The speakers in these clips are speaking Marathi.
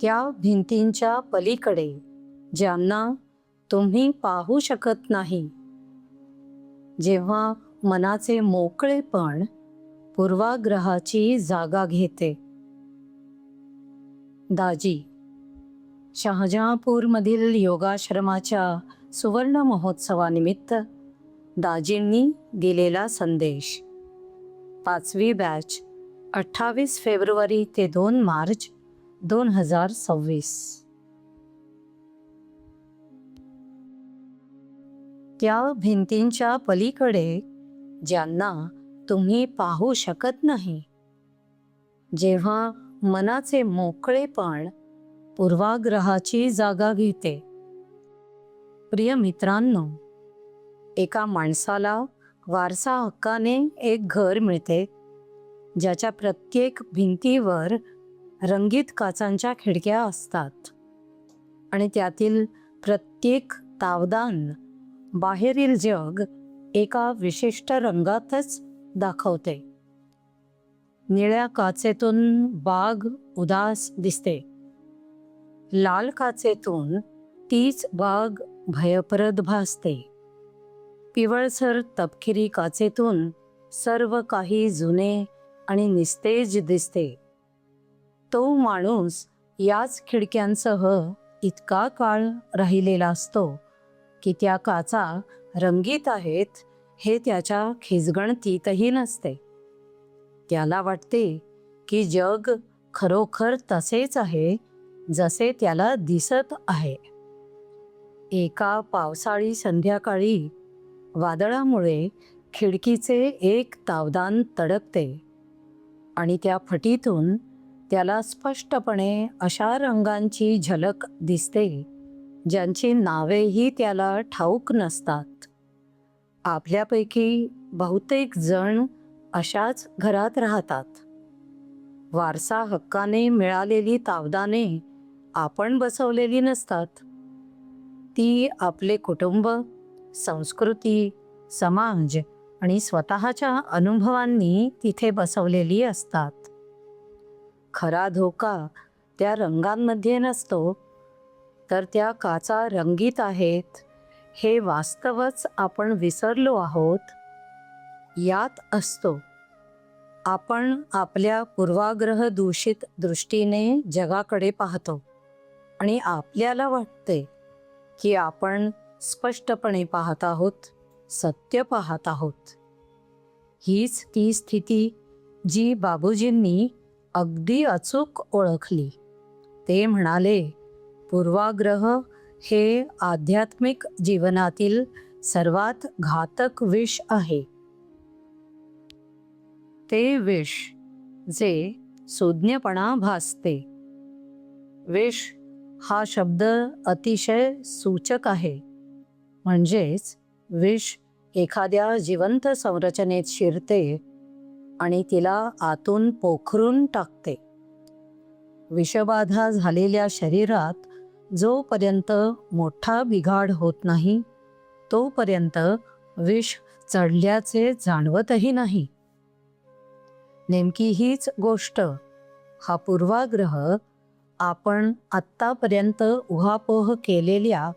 त्या भिंतींच्या पलीकडे ज्यांना तुम्ही पाहू शकत नाही. जेव्हा मनाचे मोकळेपण पूर्वाग्रहाची जागा घेते. दाजी. शहाजहांपूरमधील योगाश्रमाच्या सुवर्ण महोत्सवानिमित्त दाजींनी दिलेला संदेश. 5वी बॅच, 28 फेब्रुवारी ते 2 मार्च 2026. त्या भिंतींच्या पलीकडे ज्यांना तुम्ही पाहू शकत नाही. जेव्हा मनाचे मोकळेपण पूर्वाग्रहाची जागा घेते. प्रिय मित्रांनो, एका माणसाला वारसा हक्काने एक घर मिळते, ज्याच्या प्रत्येक भिंतीवर रंगीत काचांच्या खिडक्या असतात आणि त्यातील प्रत्येक तावदान बाहेरील जग एका विशिष्ट रंगातच दाखवते. निळ्या काचेतून बाग उदास दिसते. लाल काचेतून तीच बाग भयप्रद भासते. पिवळसर तपकिरी काचेतून सर्व काही जुने आणि निस्तेज दिसते. तो माणूस याच खिडक्यांसह इतका काळ राहिलेला असतो की त्या काचा रंगीत आहेत हे त्याच्या खिजगणतीतही नसते. त्याला वाटते की जग खरोखर तसेच आहे जसे त्याला दिसत आहे. एका पावसाळी संध्याकाळी वादळामुळे खिडकीचे एक तावदान तडकते आणि त्या फटीतून त्याला स्पष्टपणे अशा रंगांची झलक दिसते ज्यांची नावेही त्याला ठाऊक नसतात. आपल्यापैकी बहुतेक जण अशाच घरात राहतात. वारसा हक्काने मिळालेली तावदाने आपण बसवलेली नसतात. ती आपले कुटुंब, संस्कृती, समाज आणि स्वतःच्या अनुभवांनी तिथे बसवलेली असतात. खरा धोका त्या रंगांमध्ये नसतो, तर त्या काचा रंगीत आहेत हे वास्तवच आपण विसरलो आहोत यात असतो. आपण आपल्या पूर्वाग्रह दूषित दृष्टीने जगाकडे पाहतो आणि आपल्याला वाटते की आपण स्पष्टपणे पाहत आहोत, सत्य पाहत आहोत. हीच ती स्थिती जी बाबूजींनी अगदी अचूक ओळखली. ते म्हणाले, पूर्वाग्रह हे आध्यात्मिक जीवनातील सर्वात घातक विष आहे. ते विष जे सूज्ञपणा भासते. विष हा शब्द अतिशय सूचक आहे. म्हणजेच विष एखाद्या जिवंत संरचनेत शिरते आणि तिला आतून पोखरून टाकते. विषबाधा झालेल्या शरीरात जोपर्यंत मोठा बिघाड होत नाही तोपर्यंत विष चढल्याचे जाणवतही नाही. नेमकी हीच गोष्ट हा पूर्वाग्रह आपण आत्तापर्यंत उहापोह केलेल्या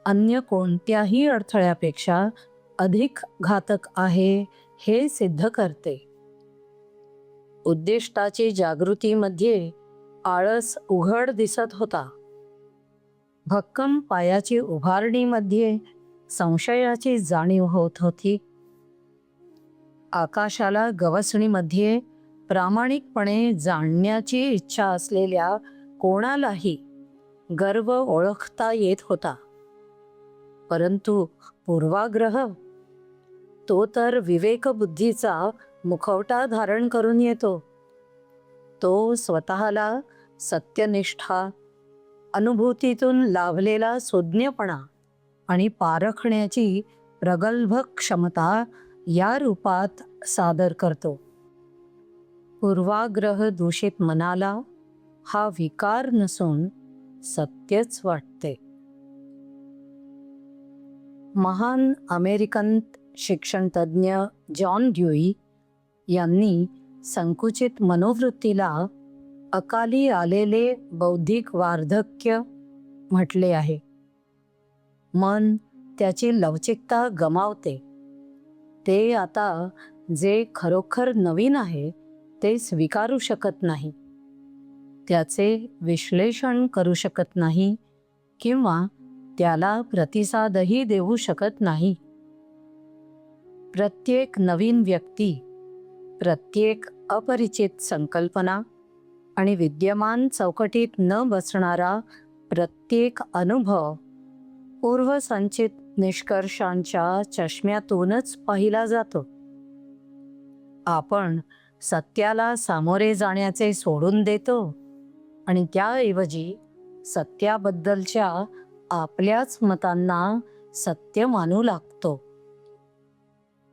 अन्य कोणत्याही अडथळ्यापेक्षा अधिक घातक आहे हे सिद्ध करते. उद्दिष्टाची जागृतीमध्ये आळस उघड दिसत होता. भक्कम पायाची उभारणीमध्ये संशयाची जाणीव होत होती. आकाशाला गवसणीमध्ये प्रामाणिकपणे जाणण्याची इच्छा असलेल्या कोणालाही गर्व ओळखता येत होता. परंतु पूर्वाग्रह, तो तर विवेकबुद्धीचा मुखवटा धारण करून येतो. तो स्वतःला सत्यनिष्ठा, अनुभूतीतून लाभलेला सुज्ञपणा आणि पारखण्याची प्रगल्भ क्षमता या रूपात सादर करतो. पूर्वाग्रह दूषित मनाला हा विकार नसून सत्यच वाटते. महान अमेरिकन शिक्षणतज्ञ जॉन ड्यूई यांनी संकुचित मनोवृत्तीला अकाली आलेले बौद्धिक वार्धक्य म्हटले आहे. मन त्याची लवचिकता गमावते. ते आता जे खरोखर नवीन आहे ते स्वीकारू शकत नाही, त्याचे विश्लेषण करू शकत नाही किंवा त्याला प्रतिसादही देऊ शकत नाही. प्रत्येक नवीन व्यक्ती, प्रत्येक अपरिचित संकल्पना आणि विद्यमान चौकटीत न बसणारा प्रत्येक अनुभव पूर्वसंचित निष्कर्षांच्या चष्म्यातूनच पाहिला जातो. आपण सत्याला सामोरे जाण्याचे सोडून देतो आणि त्याऐवजी सत्याबद्दलच्या आपल्याच मतांना सत्य मानू लागतो.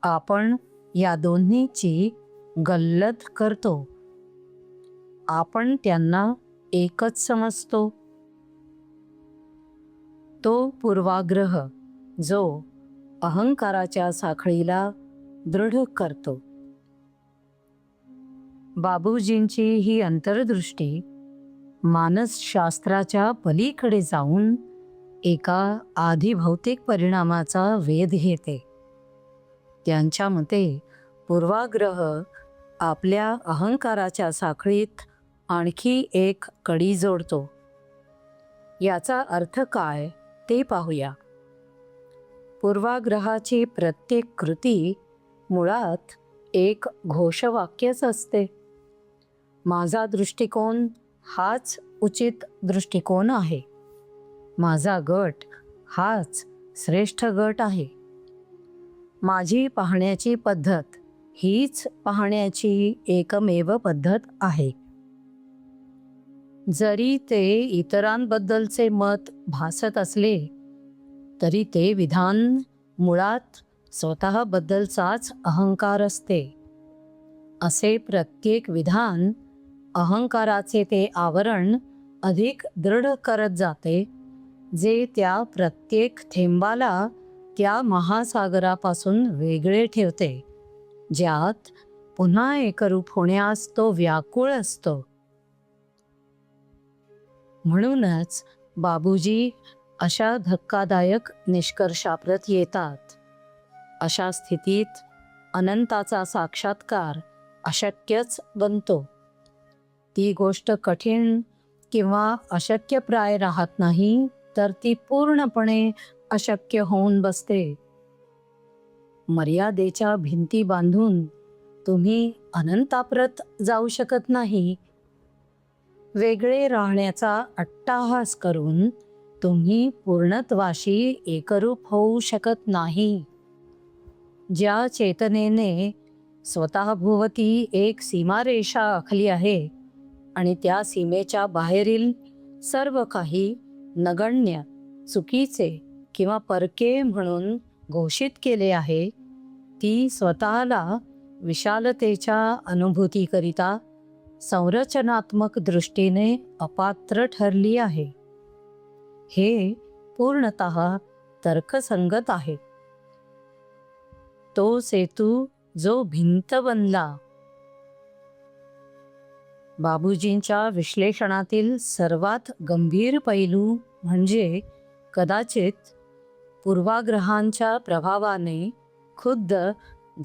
आपण या दोन्हीची गल्लत करतो. आपण त्यांना एकच समजतो. तो पूर्वाग्रह जो अहंकाराच्या साखळीला दृढ करतो. बाबूजींची ही अंतर्दृष्टी मानसशास्त्राच्या पलीकडे जाऊन एका आधिभौतिक परिणामाचा वेध घेते. त्यांच्या मते पूर्वाग्रह आपल्या अहंकाराच्या साखळीत आणखी एक कडी जोडतो. याचा अर्थ काय ते पाहूया. पूर्वाग्रहाची प्रत्येक कृती मुळात एक घोषवाक्यच असते. माझा दृष्टिकोन हाच उचित दृष्टिकोन आहे. माझा गट हाच श्रेष्ठ गट आहे. माझी पाहण्याची पद्धत हीच पाहण्याची एकमेव पद्धत आहे. जरी ते इतरांबद्दलचे मत भासत असले तरी ते विधान मुळात स्वतःबद्दलचाच अहंकार असते. असे प्रत्येक विधान अहंकाराचे ते आवरण अधिक दृढ करत जाते, जे त्या प्रत्येक थेंबाला त्या महासागरापासून वेगळे ठेवते, ज्यात पुन्हा एकरूप होण्यास तो व्याकुळ असतो. म्हणूनच बाबूजी अशा धक्कादायक निष्कर्षाप्रत येतात. अशा स्थितीत अनंताचा साक्षात्कार अशक्यच बनतो. ती गोष्ट कठीण किंवा अशक्यप्राय राहत नाही, तर ती पूर्णपणे अशक्य होऊन बसते. मर्यादेच्या भिंती बांधून तुम्ही अनंताप्रत जाऊ शकत नाही. वेगळे राहण्याचा अट्टाहास करून तुम्ही पूर्णत्वाशी एकरूप होऊ शकत नाही. ज्या चेतनेने स्वतःभोवती एक सीमारेषा आखली आहे आणि त्या सीमेच्या बाहेरील सर्व काही नगण्य, चुकीचे किंवा परके म्हणून घोषित केले आहे, ती स्वतःला विशालतेच्या अनुभूतीकरिता संरचनात्मक दृष्टीने अपात्र ठरली आहे. हे पूर्णतः तर्कसंगत आहे. तो सेतू जो भिंत बनला. बाबूजींच्या विश्लेषणातील सर्वात गंभीर पैलू म्हणजे कदाचित पूर्वाग्रहांच्या प्रभावाने खुद्द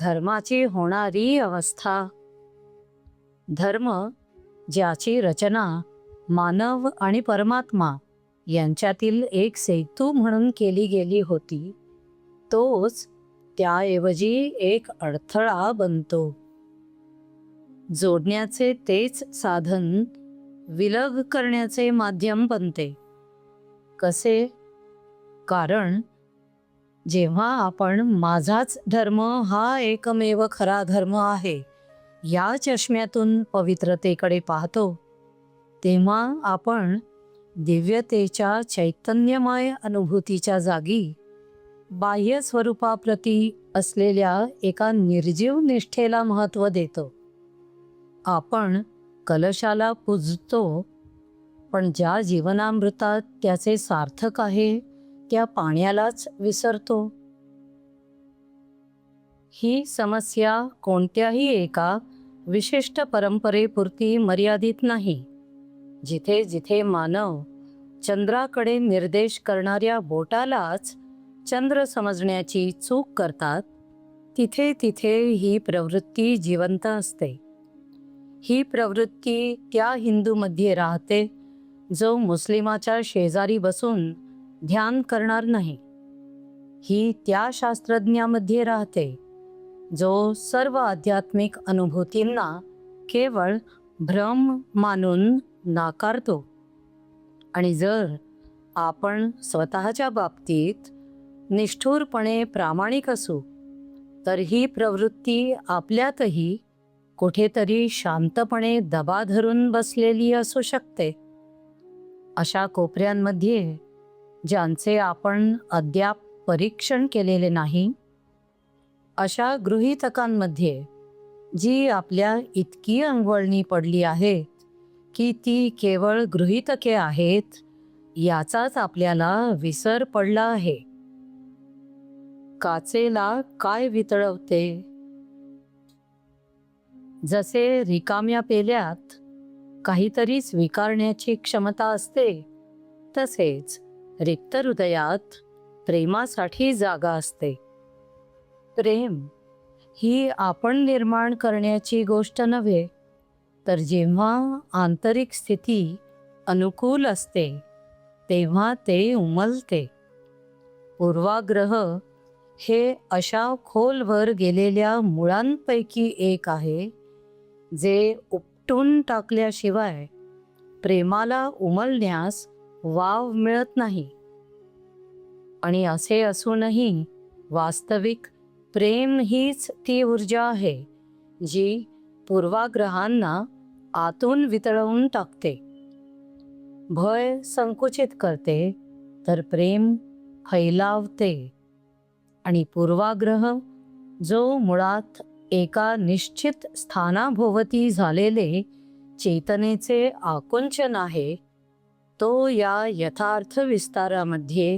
धर्माची होणारी अवस्था. धर्म, ज्याची रचना मानव आणि परमात्मा यांच्यातील एक सेतू म्हणून केली गेली होती, तोच त्याऐवजी एक अडथळा बनतो. जोडण्याचे तेच साधन विलग करण्याचे माध्यम बनते. कसे? कारण जेव्हा आपण माझाच धर्म हा एकमेव खरा धर्म आहे या चष्म्यातून पवित्रतेकडे पाहतो, तेव्हा आपण दिव्यतेच्या चैतन्यमय अनुभूतीच्या जागी बाह्य स्वरूपाप्रती असलेल्या एका निर्जीव निष्ठेला महत्त्व देतो. आपण कलशाला पूजतो, पण ज्या जीवनामृतात त्याचे सार्थक आहे त्या पाण्यालाच विसरतो. ही समस्या कोणत्याही एका विशिष्ट परंपरेपुरती मर्यादित नाही, जिथे जिथे मानव चंद्राकडे निर्देश करणाऱ्या बोटालाच चंद्र समजण्याची चूक करतात, तिथे तिथे ही प्रवृत्ती जिवंत असते. ही प्रवृत्ती त्या हिंदूमध्ये राहते जो मुस्लिमाच्या शेजारी बसून ध्यान करणार नाही. ही त्या शास्त्रज्ञामध्ये राहते जो सर्व आध्यात्मिक अनुभूतींना केवळ भ्रम मानून नाकारतो. आणि जर आपण स्वतःच्या बाबतीत निष्ठुरपणे प्रामाणिक असू, तर ही प्रवृत्ती आपल्यातही कुठेतरी शांतपणे दबा धरून बसलेली असू शकते. अशा कोपऱ्यांमध्ये ज्यांचे आपण अद्याप परीक्षण केलेले नाही, अशा गृहीतकांमध्ये जी आपल्या इतकी अंगवळणी पडली आहेत की ती केवळ गृहीतके आहेत, याचाच आपल्याला विसर पडला आहे. काचेला काय वितळवते? जसे रिकाम्या पेल्यात काहीतरी स्वीकारण्याची क्षमता असते, तसेच रिक्त हृदयात प्रेमासाठी जागा असते. प्रेम ही आपण निर्माण करण्याची गोष्ट नव्हे, तर जेव्हा आंतरिक स्थिती अनुकूल असते तेव्हा ते उमलते. पूर्वाग्रह हे अशा खोलवर गेलेल्या मुळांपैकी एक आहे जे उपटून टाकल्याशिवाय प्रेमाला उमलण्यास वाव मिळत नाही. आणि असे असूनही वास्तविक प्रेम हीच ती ऊर्जा आहे जी पूर्वाग्रहांना आतून वितळवून टाकते. भय संकुचित करते तर प्रेम फैलावते. आणि पूर्वाग्रह जो मुळात एका निश्चित स्थानाभोवती झालेले चेतनेचे आकुंचन आहे, तो या यथार्थ विस्तारामध्ये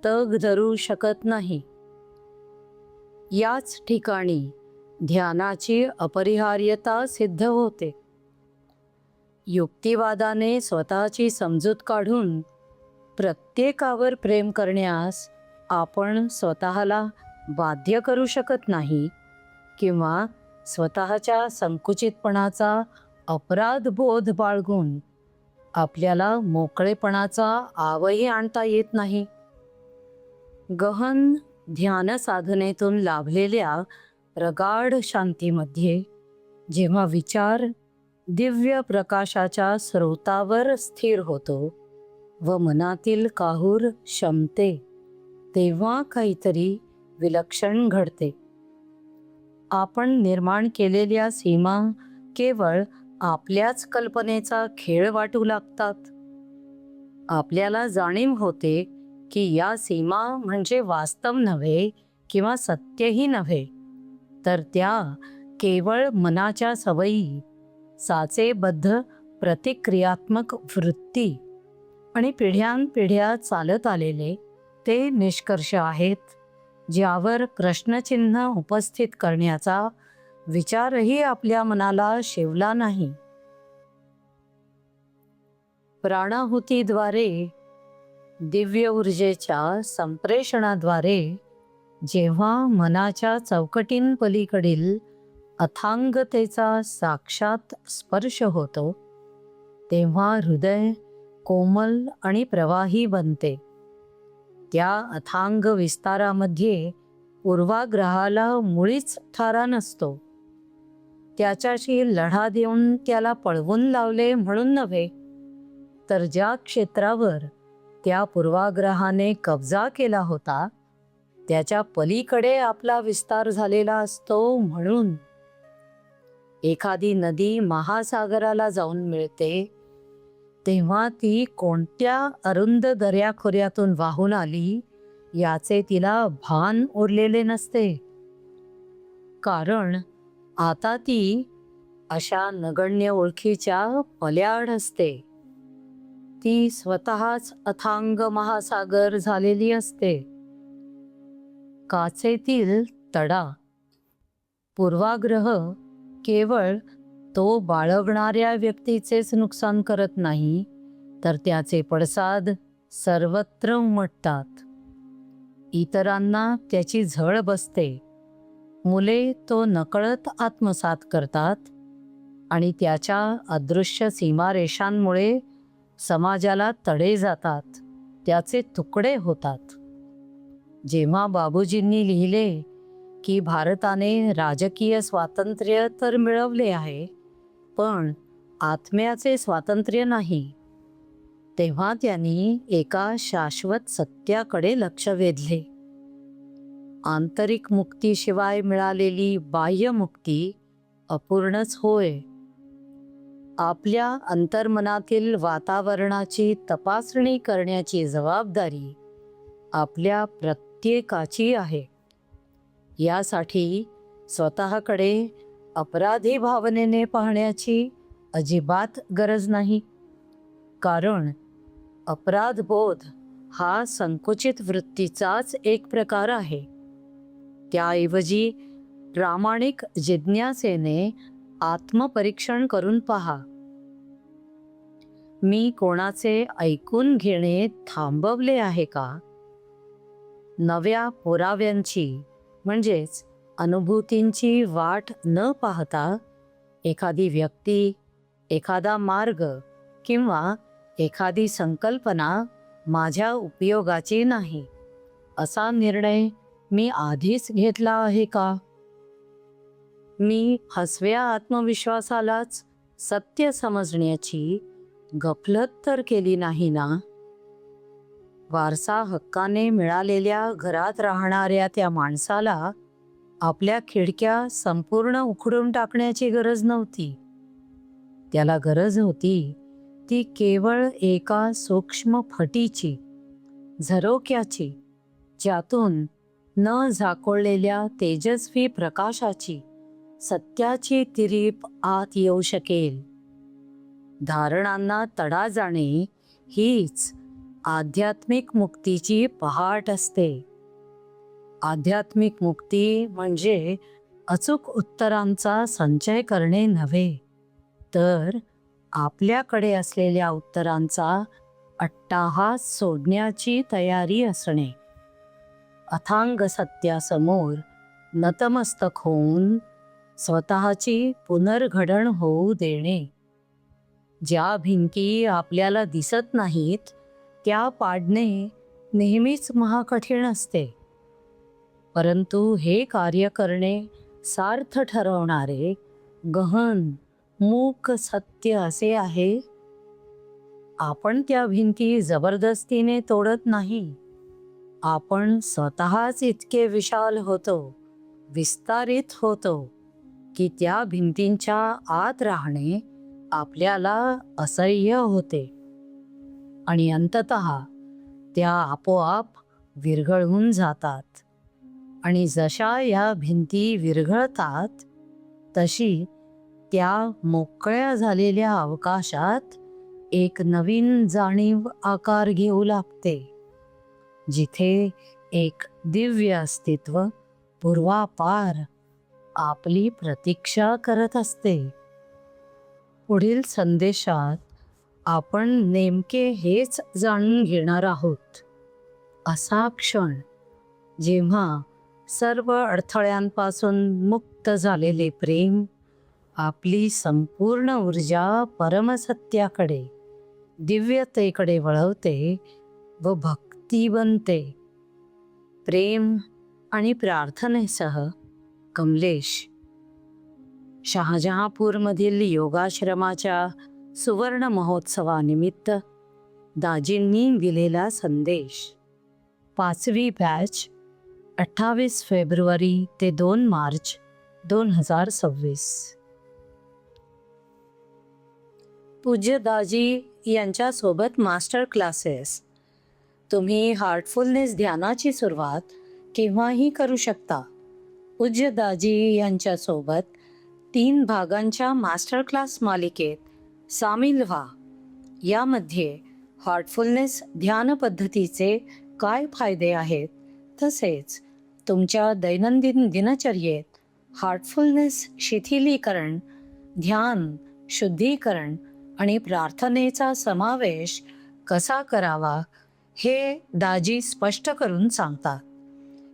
तग धरू शकत नाही. याच ठिकाणी ध्यानाची अपरिहार्यता सिद्ध होते. युक्तिवादाने स्वतःची समजूत काढून प्रत्येकावर प्रेम करण्यास आपण स्वतःला बाध्य करू शकत नाही, किंवा स्वतःच्या संकुचितपणाचा अपराधबोध बाळगून आपल्याला मोकळेपणाचा आवही आणता येत नाही. गहन ध्यान साधनेतून लाभलेल्या प्रगाढ शांतीमध्ये जेव्हा विचार दिव्य प्रकाशाच्या स्रोतावर स्थिर होतो व मनातील काहूर शमते, तेव्हा काहीतरी विलक्षण घडते. आपण निर्माण केलेल्या सीमा केवळ आपल्याच कल्पनेचा खेळ वाटू लागतात. आपल्याला जाणीव होते की या सीमा म्हणजे वास्तव नव्हे किंवा सत्यही नव्हे, तर त्या केवळ मनाच्या सवयी, साचेबद्ध प्रतिक्रियात्मक वृत्ती आणि पिढ्यानपिढ्या चालत आलेले ते निष्कर्ष आहेत, ज्यावर प्रश्नचिन्ह उपस्थित करण्याचा विचारही आपल्या मनाला शेवला नाही. प्राणाहुतीद्वारे, दिव्य ऊर्जेच्या संप्रेषणाद्वारे जेव्हा मनाच्या चौकटींपलीकडील अथांगतेचा साक्षात स्पर्श होतो, तेव्हा हृदय कोमल आणि प्रवाही बनते. त्या अथांग विस्तारामध्ये पूर्वाग्रहाला मुळीच थारा नसतो. त्याच्याशी लढा देऊन त्याला पळवून लावले म्हणून नव्हे, तर ज्या क्षेत्रावर त्या पूर्वाग्रहाने कब्जा केला होता त्याच्या पलीकडे आपला विस्तार झालेला असतो म्हणून. एखादी नदी महासागराला जाऊन मिळते तेव्हा ती कोणत्या अरुंद दऱ्याखोऱ्यातून वाहून आली याचे तिला भान उरलेले नसते, कारण आता ती अशा नगण्य ओळखीच्या पल्याड असते. ती स्वतःच अथांग महासागर झालेली असते. काचेतील तडा पूर्वाग्रह केवळ तो बाळगणाऱ्या व्यक्तीचेच नुकसान करत नाही, तर त्याचे पडसाद सर्वत्र उमटतात. इतरांना त्याची झळ बसते. मुले तो नकळत आत्मसात करतात आणि त्याच्या अदृश्य सीमारेषांमुळे समाजाला तडे जातात, त्याचे तुकडे होतात. जेव्हा बाबूजींनी लिहिले की भारताने राजकीय स्वातंत्र्य तर मिळवले आहे, पण आत्म्याचे स्वातंत्र्य नाही, तेव्हा त्यांनी एका शाश्वत सत्याकडे लक्ष वेधले. आंतरिक मुक्तीशिवाय मिळालेली बाह्य मुक्ती अपूर्णच होय. आपल्या अंतर्मनातील वातावरणाची तपासणी करण्याची जबाबदारी आपल्या प्रत्येकाची आहे. यासाठी स्वतःकडे अपराधी भावनेने पाहण्याची अजिबात गरज नाही, कारण अपराधबोध हा संकुचित वृत्तीचाच एक प्रकार आहे. त्याऐवजी प्रामाणिक जिज्ञासेने आत्मपरीक्षण करून पहा. मी कोणाचे ऐकून घेणे थांबवले आहे का? नव्या पुराव्यांची म्हणजेच अनुभूतींची वाट न पाहता एखादी व्यक्ती, एखादा मार्ग किंवा एखादी संकल्पना माझ्या उपयोगाची नाही, असा निर्णय मी आधीच घेतला आहे का? मी हसव्या आत्मविश्वासालाच सत्य समजण्याची गफलत तर केली नाही ना? वारसा हक्काने मिळालेल्या घरात राहणाऱ्या त्या माणसाला आपल्या खिडक्या संपूर्ण उखडून टाकण्याची गरज नव्हती. त्याला गरज होती ती केवळ एका सूक्ष्म फटीची, झरोक्याची, ज्यातून न झाकोळलेल्या तेजस्वी प्रकाशाची, सत्याची तिरीप आत येऊ शकेल. धारणांना तडा जाणे हीच आध्यात्मिक मुक्तीची पहाट असते. आध्यात्मिक मुक्ती म्हणजे अचूक उत्तरांचा संचय करणे नव्हे, तर आपल्याकडे असलेल्या उत्तरांचा अट्टाहास सोडण्याची तयारी असणे. अथांग सत्यासमोर नतमस्तक होऊन स्वतःची पुनर्घडण होऊ देणे. ज्या भिंती आपल्याला दिसत नाहीत त्या पाडणे नेहमीच महाकठीण असते, परंतु हे कार्य करणे सार्थ ठरवणारे गहन मूक सत्य असे आहे. आपण त्या भिंती जबरदस्तीने तोडत नाही. आपण स्वतःच इतके विशाल होतो, विस्तारित होतो, की त्या भिंतींच्या आत राहणे आपल्याला असह्य होते आणि अंततः त्या आपोआप विरघळून जातात. आणि जशा या भिंती विरघळतात तशी त्या मोकळ्या झालेल्या अवकाशात एक नवीन जाणीव आकार घेऊ लागते, जिथे एक दिव्य अस्तित्व पूर्वापार आपली प्रतीक्षा करत असते. पुढील संदेशात आपण नेमके हेच जाणून घेणार आहोत. असा क्षण जेव्हा सर्व अडथळ्यांपासून मुक्त झालेले प्रेम आपली संपूर्ण ऊर्जा परमसत्याकडे, दिव्यतेकडे वळवते व भक्ती बनते. प्रेम आणि प्रार्थनेसह कमलेश. शहाजहांपूरमधील योगाश्रमाच्या सुवर्ण महोत्सवानिमित्त दाजींनी दिलेला संदेश. 5वी बॅच 28 फेब्रुवारी ते 2 मार्च 2026. पूज्य दाजी यांच्यासोबत मास्टर क्लासेस. तुम्ही हार्टफुलनेस ध्यानाची सुरुवात केव्हाही करू शकता. पूज्य दाजी यांच्यासोबत 3 भागांच्या मास्टर क्लास मालिकेत सामील व्हा. यामध्ये हार्टफुलनेस ध्यान पद्धतीचे काय फायदे आहेत, तसेच तुमच्या दैनंदिन दिनचर्येत हार्टफुलनेस शिथिलीकरण ध्यान, शुद्धीकरण आणि प्रार्थनेचा समावेश कसा करावा हे दाजी स्पष्ट करून सांगतात.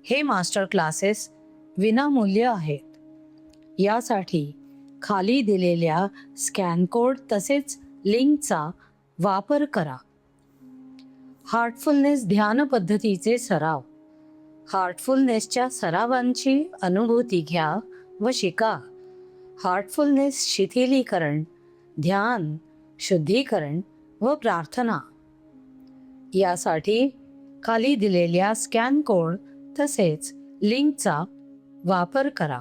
हे मास्टर क्लासेस विनामूल्य आहेत. यासाठी खाली दिलेल्या स्कॅन कोड तसेच लिंकचा वापर करा. हार्टफुलनेस ध्यान पद्धतीचे सराव. हार्टफुलनेसच्या सरावांची अनुभूती घ्या व शिका. हार्टफुलनेस शिथिलीकरण, ध्यान, शुद्धीकरण व प्रार्थना यासाठी खाली दिलेल्या स्कॅन कोड तसेच लिंकचा वापर करा.